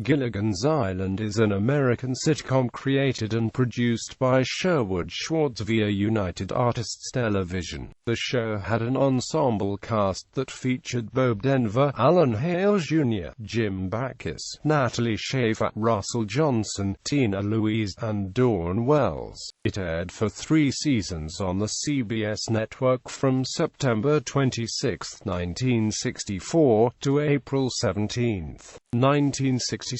Gilligan's Island is an American sitcom created and produced by Sherwood Schwartz via United Artists Television. The show had an ensemble cast that featured Bob Denver, Alan Hale Jr., Jim Backus, Natalie Schafer, Russell Johnson, Tina Louise, and Dawn Wells. It aired for 3 seasons on the CBS network from September 26, 1964, to April 17, 1967.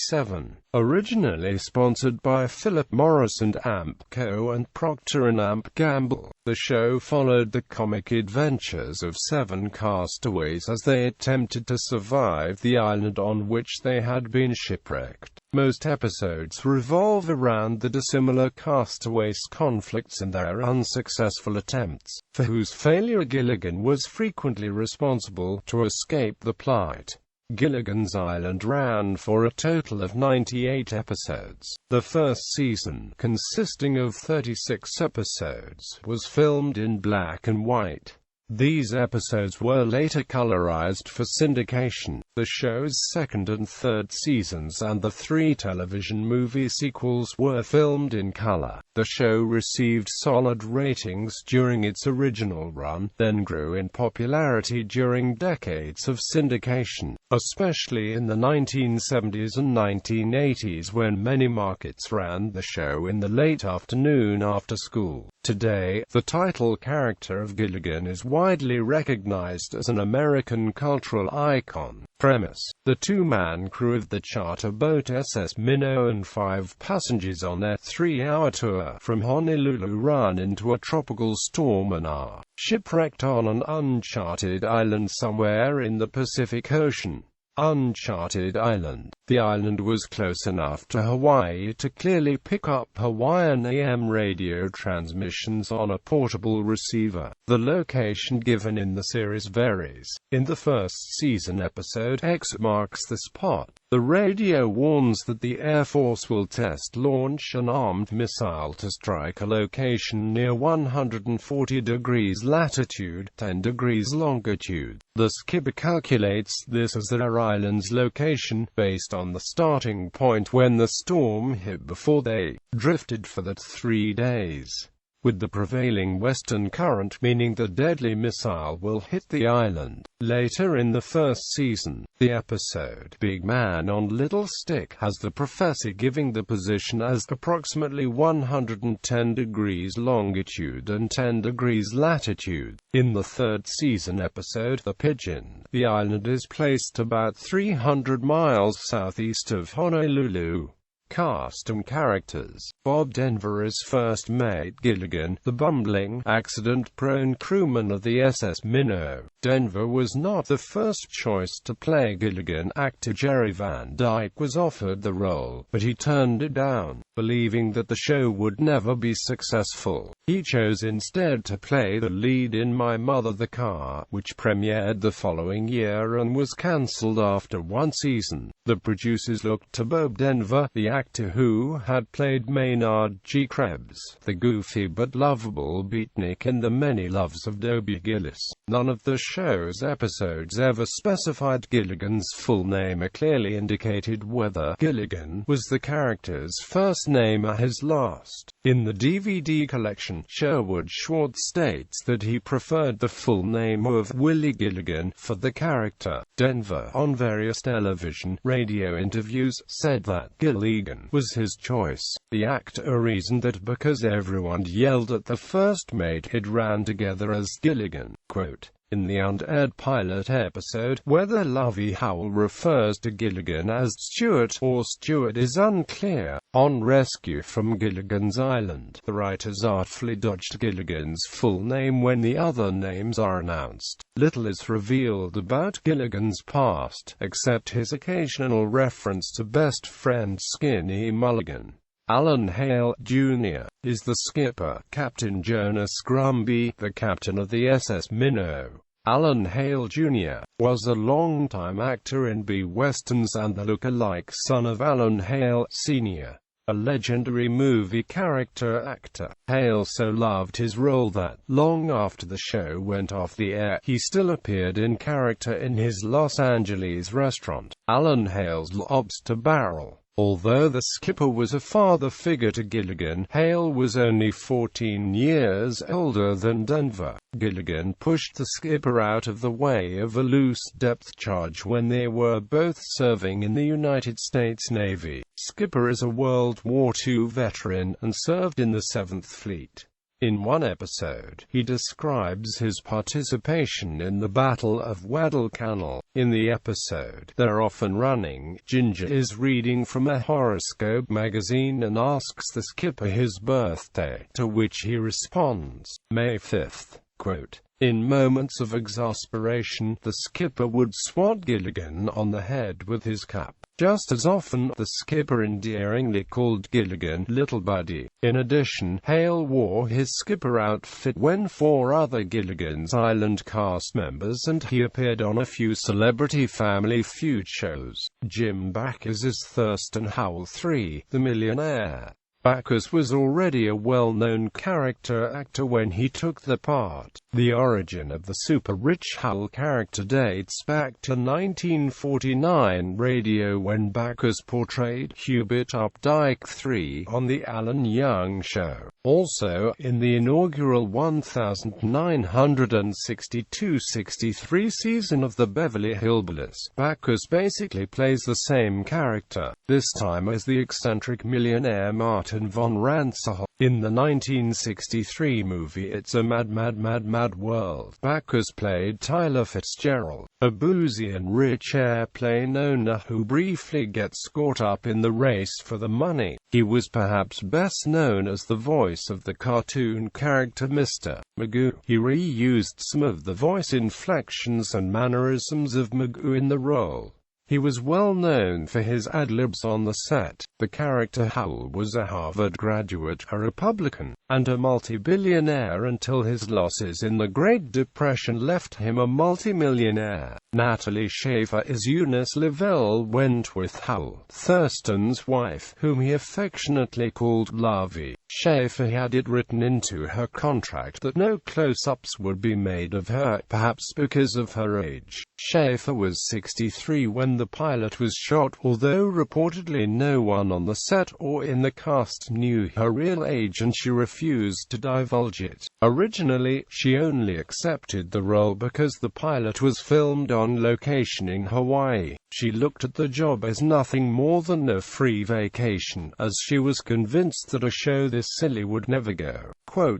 Originally sponsored by Philip Morris and Ampco and Procter & Gamble, the show followed the comic adventures of 7 castaways as they attempted to survive the island on which they had been shipwrecked. Most episodes revolve around the dissimilar castaways' conflicts and their unsuccessful attempts, for whose failure Gilligan was frequently responsible, to escape the plight. Gilligan's Island ran for a total of 98 episodes. The first season, consisting of 36 episodes, was filmed in black and white. These episodes were later colorized for syndication. The show's second and third seasons and the 3 television movie sequels were filmed in color. The show received solid ratings during its original run, then grew in popularity during decades of syndication, especially in the 1970s and 1980s when many markets ran the show in the late afternoon after school. Today, the title character of Gilligan is widely recognized as an American cultural icon. Premise: the 2-man crew of the charter boat SS Minnow and 5 passengers on their 3-hour tour from Honolulu run into a tropical storm and are shipwrecked on an uncharted island somewhere in the Pacific Ocean. Uncharted Island. The island was close enough to Hawaii to clearly pick up Hawaiian AM radio transmissions on a portable receiver. The location given in the series varies. In the first season episode X marks the spot, the radio warns that the Air Force will test launch an armed missile to strike a location near 140 degrees latitude, 10 degrees longitude. The skipper calculates this as their island's location, based on the starting point when the storm hit before they drifted for that 3 days, with the prevailing western current meaning the deadly missile will hit the island. Later in the first season, the episode Big Man on Little Stick has the professor giving the position as approximately 110 degrees longitude and 10 degrees latitude. In the third season episode The Pigeon, the island is placed about 300 miles southeast of Honolulu. Cast and characters: Bob Denver as first mate Gilligan, the bumbling, accident-prone crewman of the SS Minnow. Denver was not the first choice to play Gilligan. Actor Jerry Van Dyke was offered the role, but he turned it down, believing that the show would never be successful. He chose instead to play the lead in My Mother the Car, which premiered the following year and was cancelled after 1 season. The producers looked to Bob Denver, the actor who had played Maynard G. Krebs, the goofy but lovable beatnik in The Many Loves of Dobie Gillis. None of the show's episodes ever specified Gilligan's full name or clearly indicated whether Gilligan was the character's first name or his last. In the DVD collection, Sherwood Schwartz states that he preferred the full name of Willie Gilligan for the character. Denver, on various television, radio interviews, said that Gilligan was his choice. The actor reasoned that because everyone yelled at the first mate it ran together as Gilligan. Quote, in the unaired pilot episode, whether Lovey Howell refers to Gilligan as Stuart or Stewart is unclear. On rescue from Gilligan's Island, the writers artfully dodged Gilligan's full name when the other names are announced. Little is revealed about Gilligan's past, except his occasional reference to best friend Skinny Mulligan. Alan Hale, Jr., is the skipper. Captain Jonas Grumby, the captain of the SS Minnow. Alan Hale, Jr., was a longtime actor in B-westerns and the look-alike son of Alan Hale, Sr. a legendary movie character actor. Hale so loved his role that, long after the show went off the air, he still appeared in character in his Los Angeles restaurant, Alan Hale's Lobster Barrel. Although the skipper was a father figure to Gilligan, Hale was only 14 years older than Denver. Gilligan pushed the skipper out of the way of a loose depth charge when they were both serving in the United States Navy. Skipper is a World War II veteran and served in the 7th Fleet. In one episode, he describes his participation in the Battle of Guadalcanal. In the episode, They're Often Running, Ginger is reading from a horoscope magazine and asks the skipper his birthday, to which he responds, May 5th. Quote, in moments of exasperation, the skipper would swat Gilligan on the head with his cap. Just as often, the skipper endearingly called Gilligan "Little Buddy." In addition, Hale wore his skipper outfit when 4 other Gilligan's Island cast members, and he appeared on a few Celebrity Family Feud shows. Jim Backus's Thurston Howell 3, The Millionaire. Backus was already a well-known character actor when he took the part. The origin of the super-rich Howell character dates back to 1949 radio when Backus portrayed Hubert Updike III on The Alan Young Show. Also, in the inaugural 1962-63 season of the Beverly Hillbillies, Backus basically plays the same character, this time as the eccentric millionaire Martin von Rantzau. In the 1963 movie It's a Mad World, Backus played Tyler Fitzgerald, a boozy and rich airplane owner who briefly gets caught up in the race for the money. He was perhaps best known as the voice of the cartoon character Mr. Magoo. He reused some of the voice inflections and mannerisms of Magoo in the role. He was well known for his ad-libs on the set. The character Howell was a Harvard graduate, a Republican, and a multi-billionaire until his losses in the Great Depression left him a multi-millionaire. Natalie Schafer is Eunice Lavelle Wentworth Howell, Thurston's wife, whom he affectionately called Lovey. Schafer had it written into her contract that no close-ups would be made of her, perhaps because of her age. Schafer was 63 when the pilot was shot, although reportedly no one on the set or in the cast knew her real age and she refused to divulge it. Originally, she only accepted the role because the pilot was filmed on location in Hawaii. She looked at the job as nothing more than a free vacation, as she was convinced that a show this silly would never go. Quote,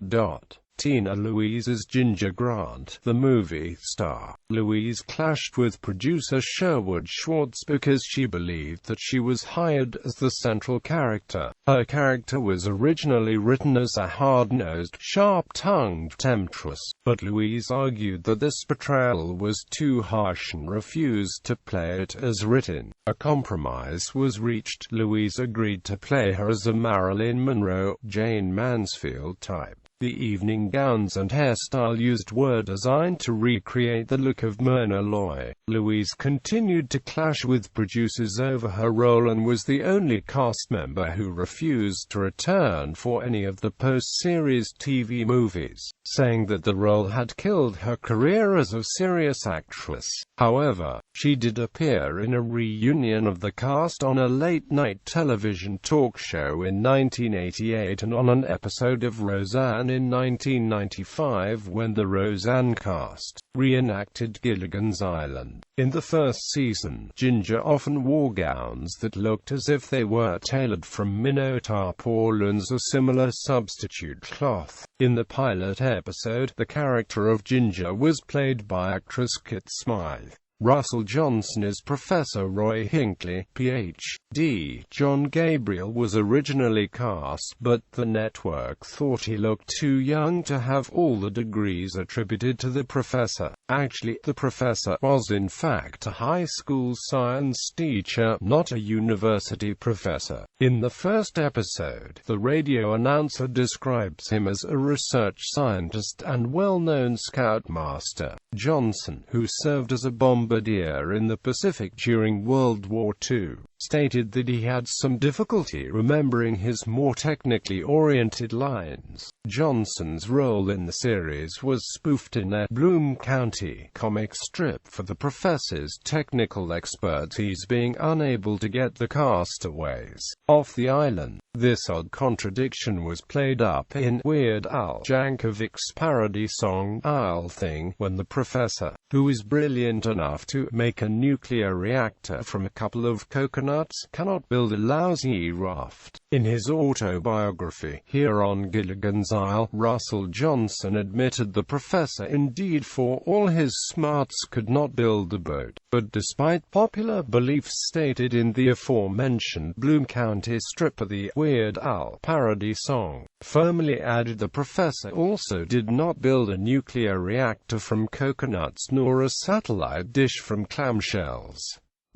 Tina Louise as Ginger Grant, the movie star. Louise clashed with producer Sherwood Schwartz because she believed that she was hired as the central character. Her character was originally written as a hard-nosed, sharp-tongued temptress, but Louise argued that this portrayal was too harsh and refused to play it as written. A compromise was reached. Louise agreed to play her as a Marilyn Monroe, Jane Mansfield type. The evening gowns and hairstyle used were designed to recreate the look of Myrna Loy. Louise continued to clash with producers over her role and was the only cast member who refused to return for any of the post-series TV movies, saying that the role had killed her career as a serious actress. However, she did appear in a reunion of the cast on a late-night television talk show in 1988 and on an episode of Roseanne in 1995 when the Roseanne cast reenacted Gilligan's Island. In the first season, Ginger often wore gowns that looked as if they were tailored from minnow tarpaulins or similar substitute cloth. In the pilot episode, the character of Ginger was played by actress Kit Smythe. Russell Johnson is Professor Roy Hinckley, Ph.D. John Gabriel was originally cast, but the network thought he looked too young to have all the degrees attributed to the professor. Actually, the professor was in fact a high school science teacher, not a university professor. In the first episode, the radio announcer describes him as a research scientist and well-known scoutmaster. Johnson, who served as a bomber bombardier in the Pacific during World War II, stated that he had some difficulty remembering his more technically oriented lines. Johnson's role in the series was spoofed in a Bloom County comic strip for the Professor's technical expertise being unable to get the castaways off the island. This odd contradiction was played up in Weird Al Yankovic's parody song I'll Thing, when the Professor, who is brilliant enough to make a nuclear reactor from a couple of coconuts, cannot build a lousy raft. In his autobiography, Here on Gilligan's Isle, Russell Johnson admitted the Professor indeed for all his smarts could not build a boat, but despite popular beliefs stated in the aforementioned Bloom County strip of the Weird Al parody song, firmly added the Professor also did not build a nuclear reactor from coconuts nor a satellite dish from clamshells.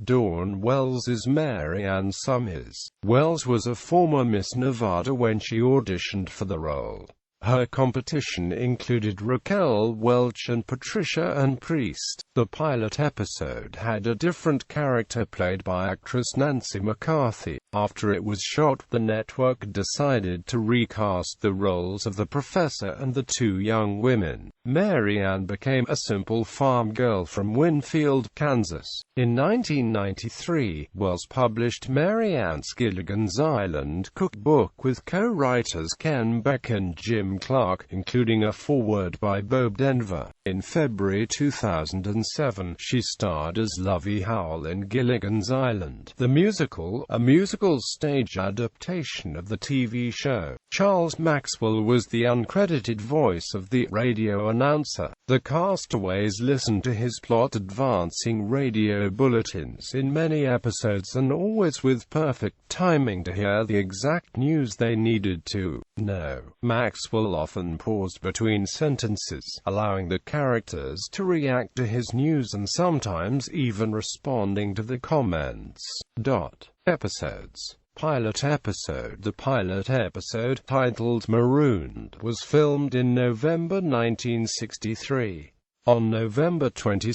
Dawn Wells is Mary Ann Summers. Wells was a former Miss Nevada when she auditioned for the role. Her competition included Raquel Welch and Patricia Ann Priest. The pilot episode had a different character played by actress Nancy McCarthy. After it was shot, the network decided to recast the roles of the Professor and the two young women. Mary Ann became a simple farm girl from Winfield, Kansas. In 1993, Wells published Mary Ann's Gilligan's Island cookbook with co-writers Ken Beck and Jim Clark, including a foreword by Bob Denver. In February 2007, she starred as Lovey Howell in Gilligan's Island, the musical, a musical stage adaptation of the TV show. Charles Maxwell was the uncredited voice of the radio announcer. The castaways listened to his plot-advancing radio bulletins in many episodes, and always with perfect timing to hear the exact news they needed to know. Maxwell often paused between sentences, allowing the characters to react to his news and sometimes even responding to the comments. Episodes. Pilot episode. The pilot episode, titled Marooned, was filmed in November 1963. On November 22,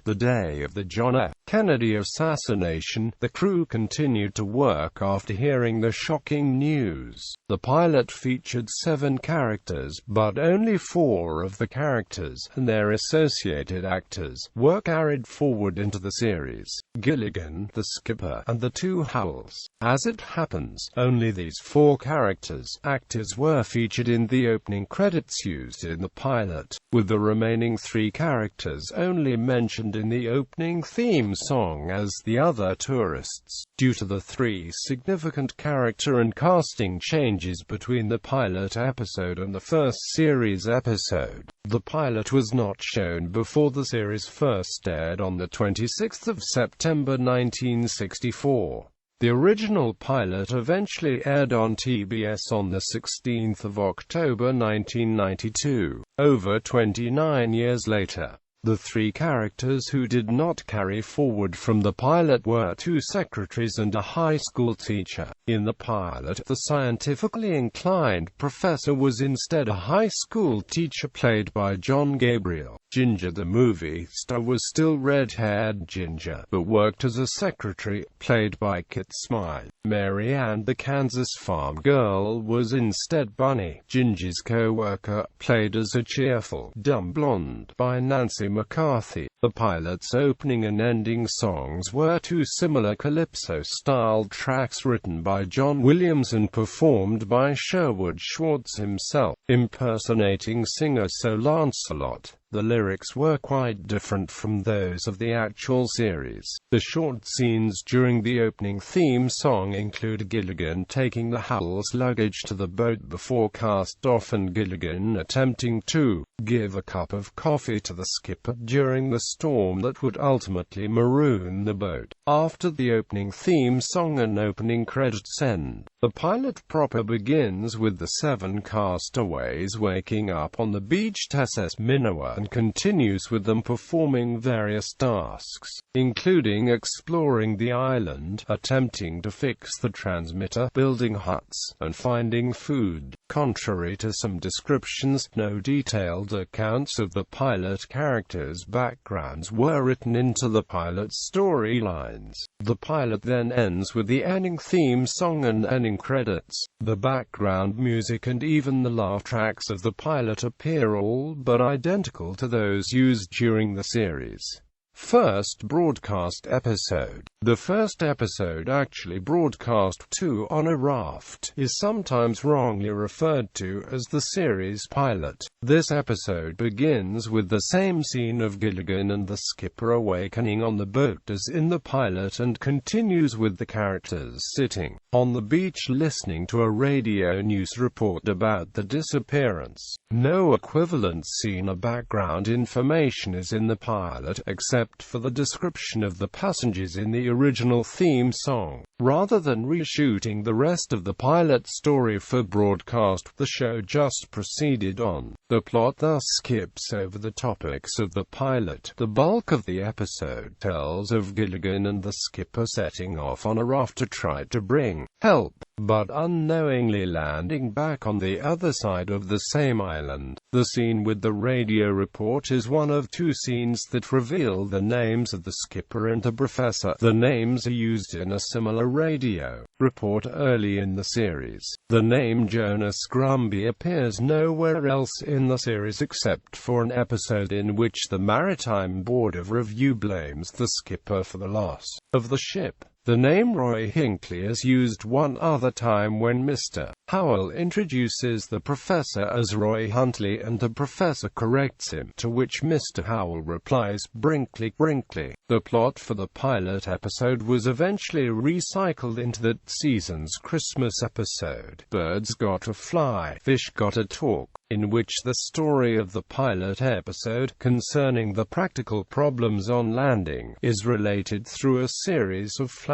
the day of the John F. Kennedy assassination, the crew continued to work after hearing the shocking news. The pilot featured 7 characters, but only 4 of the characters and their associated actors were carried forward into the series: Gilligan, the skipper, and the 2 Howells. As it happens, only these 4 actors were featured in the opening credits used in the pilot, with the remaining 3 characters only mentioned in the opening theme song as the other tourists. Due to the 3 significant character and casting changes between the pilot episode and the first series episode, the pilot was not shown before the series first aired on the 26th of September 1964. The original pilot eventually aired on TBS on the 16th of October 1992. Over 29 years later, the 3 characters who did not carry forward from the pilot were 2 secretaries and a high school teacher. In the pilot, the scientifically inclined professor was instead a high school teacher played by John Gabriel. Ginger, the movie star, was still red-haired Ginger, but worked as a secretary, played by Kit Smile. Mary Ann, the Kansas farm girl, was instead Bunny, Ginger's co-worker, played as a cheerful, dumb blonde by Nancy McCarthy. The pilot's opening and ending songs were 2 similar calypso-style tracks written by John Williams and performed by Sherwood Schwartz himself, impersonating singer Sir Lancelot. The lyrics were quite different from those of the actual series. The short scenes during the opening theme song include Gilligan taking the Howells' luggage to the boat before cast-off and Gilligan attempting to give a cup of coffee to the skipper during the storm that would ultimately maroon the boat. After the opening theme song and opening credits end, the pilot proper begins with the 7 castaways waking up on the beach SS Minoa and continues with them performing various tasks, including exploring the island, attempting to fix the transmitter, building huts, and finding food. Contrary to some descriptions, no detailed detailed accounts of the pilot characters' backgrounds were written into the pilot's storylines. The pilot then ends with the ending theme song and ending credits. The background music and even the laugh tracks of the pilot appear all but identical to those used during the series' first broadcast episode. The first episode, actually broadcast to on a raft, is sometimes wrongly referred to as the series pilot. This episode begins with the same scene of Gilligan and the skipper awakening on the boat as in the pilot and continues with the characters sitting on the beach listening to a radio news report about the disappearance. No equivalent scene or background information is in the pilot except for the description of the passengers in the original theme song. Rather than reshooting the rest of the pilot story for broadcast, the show just proceeded on. The plot thus skips over the topics of the pilot. The bulk of the episode tells of Gilligan and the skipper setting off on a raft to try to bring help, but unknowingly landing back on the other side of the same island. The scene with the radio report is one of two scenes that reveal the names of the skipper and the professor. The names are used in a similar radio report early in the series. The name Jonas Grumby appears nowhere else in the series except for an episode in which the Maritime Board of Review blames the skipper for the loss of the ship. The name Roy Hinckley is used one other time when Mr. Howell introduces the professor as Roy Huntley and the professor corrects him, to which Mr. Howell replies, Brinkley, Brinkley. The plot for the pilot episode was eventually recycled into that season's Christmas episode, Birds Gotta Fly, Fish Gotta Talk, in which the story of the pilot episode, concerning the practical problems on landing, is related through a series of flashbacks.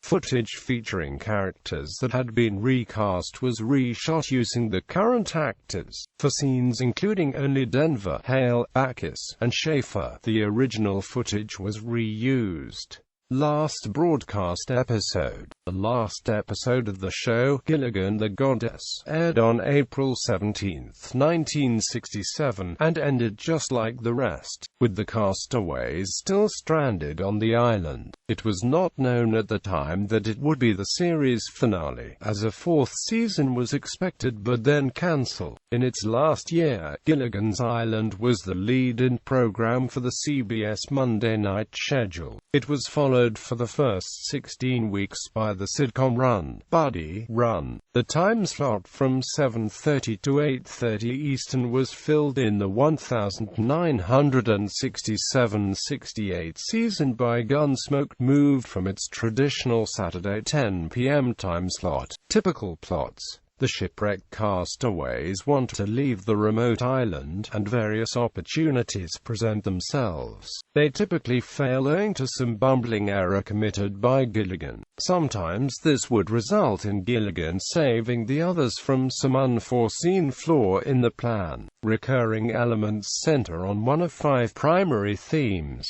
Footage featuring characters that had been recast was reshot using the current actors. For scenes including only Denver, Hale, Backus, and Schaefer, the original footage was reused. Last broadcast episode. The last episode of the show, Gilligan the Goddess, aired on April 17, 1967, and ended just like the rest, with the castaways still stranded on the island. It was not known at the time that it would be the series finale, as a fourth season was expected but then cancelled. In its last year, Gilligan's Island was the lead-in program for the CBS Monday night schedule. It was followed for the first 16 weeks by the sitcom Run, Buddy, Run. The time slot from 7:30 to 8:30 Eastern was filled in the 1967-68 season by Gunsmoke, moved from its traditional Saturday 10 p.m. time slot. Typical plots. The shipwrecked castaways want to leave the remote island, and various opportunities present themselves. They typically fail owing to some bumbling error committed by Gilligan. Sometimes this would result in Gilligan saving the others from some unforeseen flaw in the plan. Recurring elements center on one of 5 primary themes.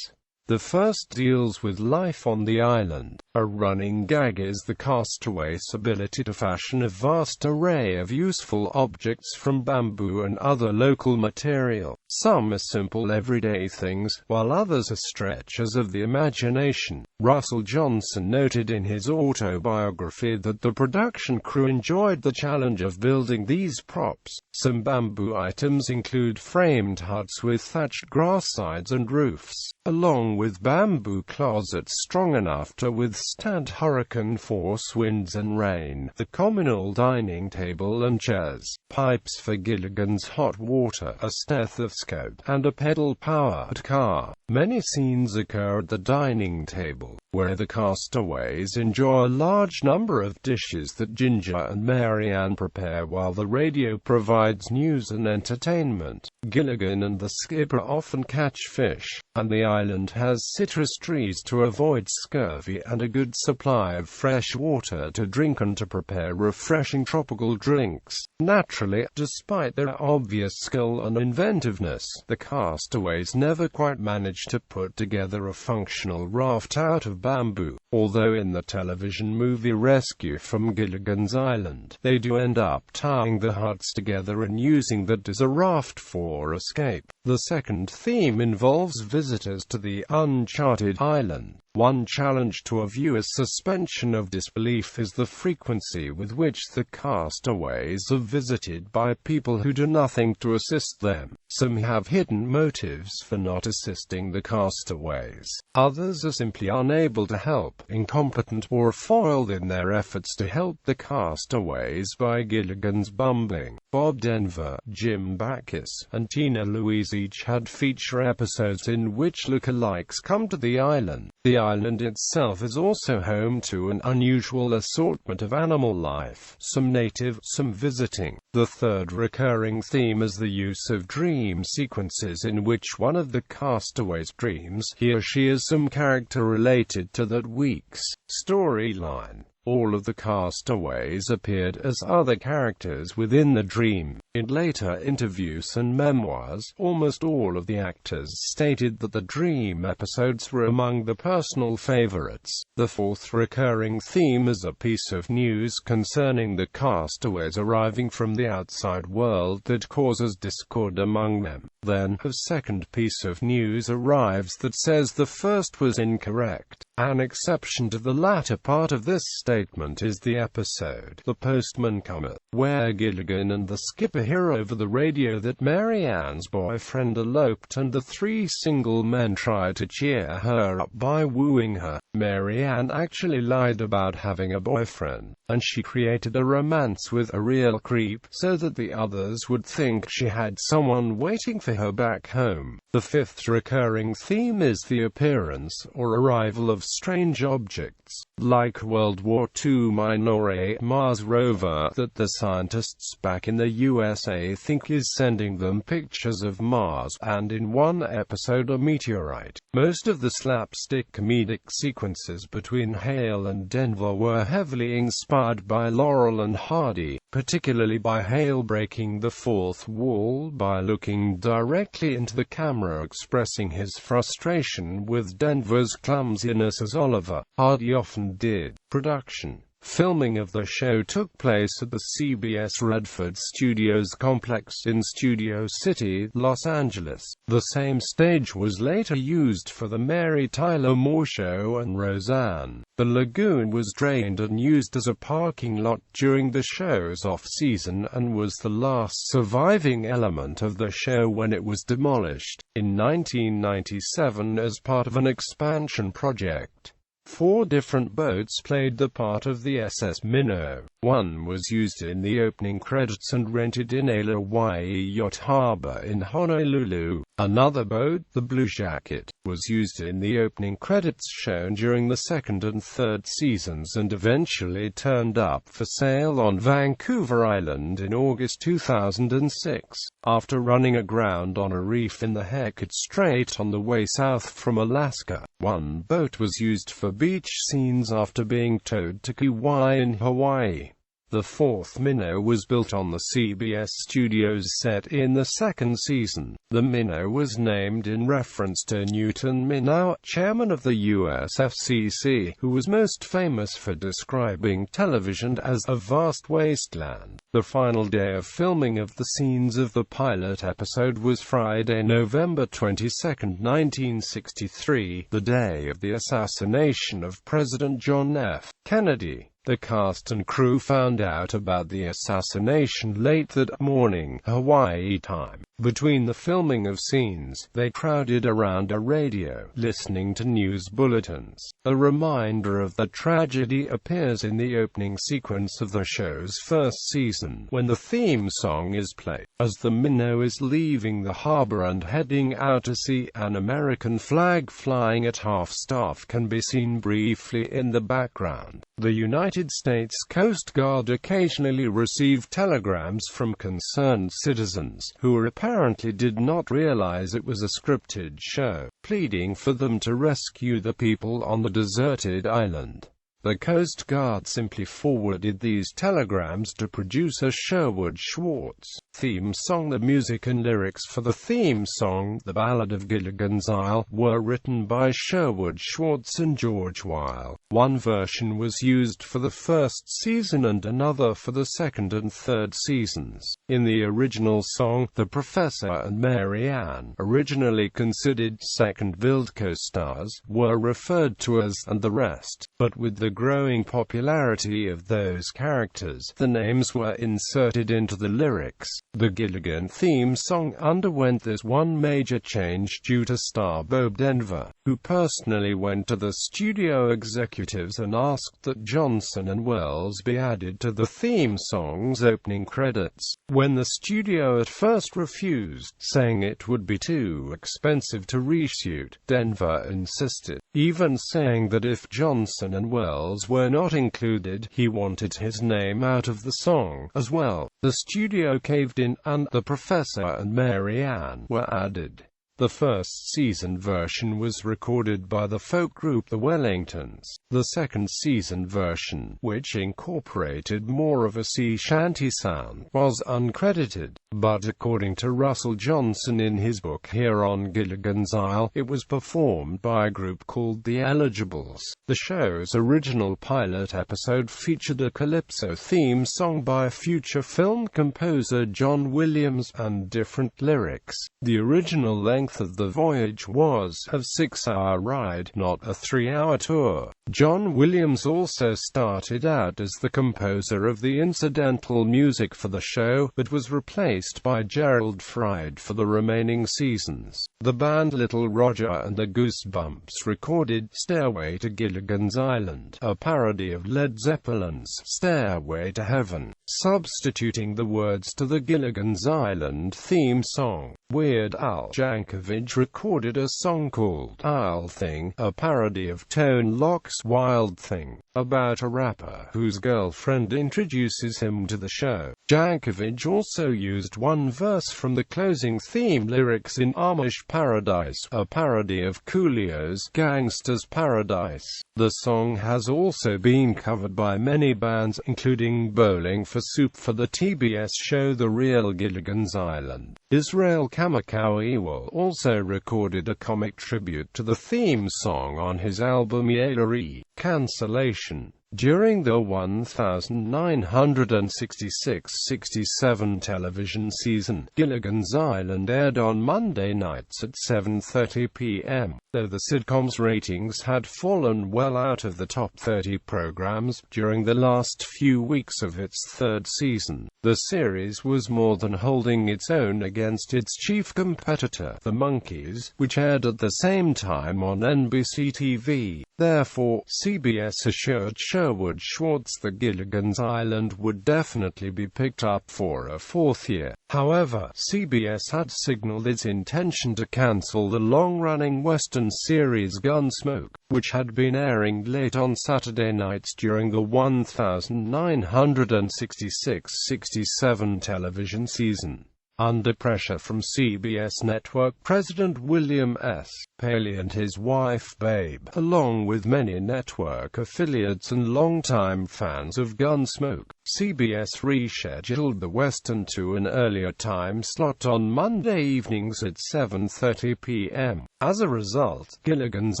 The first deals with life on the island. A running gag is the castaways' ability to fashion a vast array of useful objects from bamboo and other local material. Some are simple everyday things, while others are stretches of the imagination. Russell Johnson noted in his autobiography that the production crew enjoyed the challenge of building these props. Some bamboo items include framed huts with thatched grass sides and roofs, along with bamboo closets strong enough to withstand hurricane-force winds and rain, the communal dining table and chairs, pipes for Gilligan's hot water, a stethoscope, and a pedal-powered car. Many scenes occur at the dining table, where the castaways enjoy a large number of dishes that Ginger and Mary Ann prepare while the radio provides news and entertainment. Gilligan and the skipper often catch fish, and the island has citrus trees to avoid scurvy and a good supply of fresh water to drink and to prepare refreshing tropical drinks. Naturally, despite their obvious skill and inventiveness, the castaways never quite manage to put together a functional raft out of bamboo. Although in the television movie Rescue from Gilligan's Island, they do end up tying the huts together and using that as a raft for escape. The second theme involves visitors to the uncharted island. One challenge to a viewer's suspension of disbelief is the frequency with which the castaways are visited by people who do nothing to assist them. Some have hidden motives for not assisting the castaways. Others are simply unable to help, incompetent, or foiled in their efforts to help the castaways by Gilligan's bumbling. Bob Denver, Jim Backus, and Tina Louise each had feature episodes in which lookalikes come to the island. The island itself is also home to an unusual assortment of animal life, some native, some visiting. The third recurring theme is the use of dream sequences in which one of the castaways dreams he or she is some character related to that week's storyline. All of the castaways appeared as other characters within the dream. In later interviews and memoirs, almost all of the actors stated that the dream episodes were among the personal favorites. The fourth recurring theme is a piece of news concerning the castaways arriving from the outside world that causes discord among them. Then, a second piece of news arrives that says the first was incorrect. An exception to the latter part of this statement is the episode The Postman Cometh, where Gilligan and the skipper hear over the radio that Mary Ann's boyfriend eloped, and the three single men try to cheer her up by wooing her. Mary Ann actually lied about having a boyfriend, and she created a romance with a real creep, so that the others would think she had someone waiting for her back home. The fifth recurring theme is the appearance or arrival of strange objects, like World War II Minoret Mars rover that the scientists back in the USA think is sending them pictures of Mars, and in one episode a meteorite. Most of the slapstick comedic sequences between Hale and Denver were heavily inspired by Laurel and Hardy, particularly by Hale breaking the fourth wall by looking directly into the camera, expressing his frustration with Denver's clumsiness as Oliver. Hardy often did. Production. Filming of the show took place at the CBS Redford Studios complex in Studio City, Los Angeles. The same stage was later used for the Mary Tyler Moore Show and Roseanne. The lagoon was drained and used as a parking lot during the show's off-season and was the last surviving element of the show when it was demolished in 1997 as part of an expansion project. 4 different boats played the part of the SS Minnow. One was used in the opening credits and rented in Ala Hawaii Yacht Harbor in Honolulu. Another boat, the Blue Jacket, was used in the opening credits shown during the second and third seasons and eventually turned up for sale on Vancouver Island in August 2006. After running aground on a reef in the Hecate Strait on the way south from Alaska, one boat was used for beach scenes after being towed to Kauai in Hawaii. The fourth Minnow was built on the CBS Studios set in the second season. The Minnow was named in reference to Newton Minow, chairman of the US FCC, who was most famous for describing television as a vast wasteland. The final day of filming of the scenes of the pilot episode was Friday, November 22, 1963, the day of the assassination of President John F. Kennedy. The cast and crew found out about the assassination late that morning, Hawaii time. Between the filming of scenes, they crowded around a radio, listening to news bulletins. A reminder of the tragedy appears in the opening sequence of the show's first season, when the theme song is played. As the Minnow is leaving the harbor and heading out to sea, an American flag flying at half-staff can be seen briefly in the background. The United States Coast Guard occasionally received telegrams from concerned citizens, who apparently did not realize it was a scripted show, pleading for them to rescue the people on the deserted island. The Coast Guard simply forwarded these telegrams to producer Sherwood Schwartz. theme song. The music and lyrics for the theme song, The Ballad of Gilligan's Isle, were written by Sherwood Schwartz and George Weil. One version was used for the first season and another for the second and third seasons. In the original song, the Professor and Mary Ann, originally considered second-billed co-stars, were referred to as "and the rest," but with the growing popularity of those characters, the names were inserted into the lyrics. The Gilligan theme song underwent this one major change due to star Bob Denver, who personally went to the studio executives and asked that Johnson and Wells be added to the theme song's opening credits. When the studio at first refused, saying it would be too expensive to reshoot, Denver insisted, even saying that if Johnson and Wells were not included, he wanted his name out of the song as well. The studio caved in, and The Professor and Mary Ann were added. The first season version was recorded by the folk group The Wellingtons. The second season version, which incorporated more of a sea shanty sound, was uncredited, but according to Russell Johnson in his book Here on Gilligan's Isle, it was performed by a group called The Eligibles. The show's original pilot episode featured a calypso theme song by future film composer John Williams, and different lyrics. The original length of the voyage was a 6-hour ride, not a 3-hour tour. John Williams also started out as the composer of the incidental music for the show, but was replaced by Gerald Fried for the remaining seasons. The band Little Roger and the Goosebumps recorded Stairway to Gilligan's Island, a parody of Led Zeppelin's Stairway to Heaven, substituting the words to the Gilligan's Island theme song. Weird Al Yankovic recorded a song called Isle Thing, a parody of Tone Locke's Wild Thing, about a rapper whose girlfriend introduces him to the show. Yankovic also used one verse from the closing theme lyrics in Amish Paradise, a parody of Coolio's Gangsta's Paradise. The song has also been covered by many bands, including Bowling for Soup for the TBS show The Real Gilligan's Island. Israel Kamakawiwo also recorded a comic tribute to the theme song on his album Yalery, Cancellation. During the 1966-67 television season, Gilligan's Island aired on Monday nights at 7:30 p.m. Though the sitcom's ratings had fallen well out of the top 30 programs during the last few weeks of its third season, the series was more than holding its own against its chief competitor, The Monkees, which aired at the same time on NBC TV. Therefore, CBS assured Sherwood Schwartz that Gilligan's Island would definitely be picked up for a fourth year. However, CBS had signaled its intention to cancel the long-running Western series Gunsmoke, which had been airing late on Saturday nights during the 1966-67 television season. Under pressure from CBS Network President William S. Paley and his wife Babe, along with many network affiliates and longtime fans of Gunsmoke, CBS rescheduled the Western to an earlier time slot on Monday evenings at 7:30 p.m. As a result, Gilligan's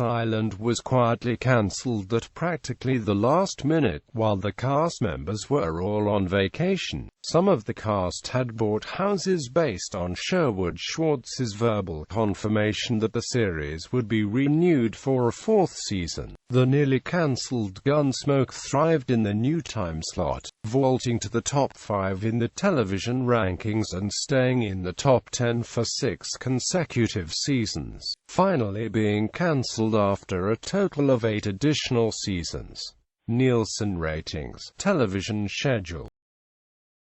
Island was quietly cancelled at practically the last minute, while the cast members were all on vacation. Some of the cast had bought houses based on Sherwood Schwartz's verbal confirmation that the series would be renewed for a fourth season. The nearly cancelled Gunsmoke thrived in the new time slot, vaulting to the top 5 in the television rankings and staying in the top 10 for 6 consecutive seasons, finally being cancelled after a total of 8 additional seasons. Nielsen ratings, television schedule.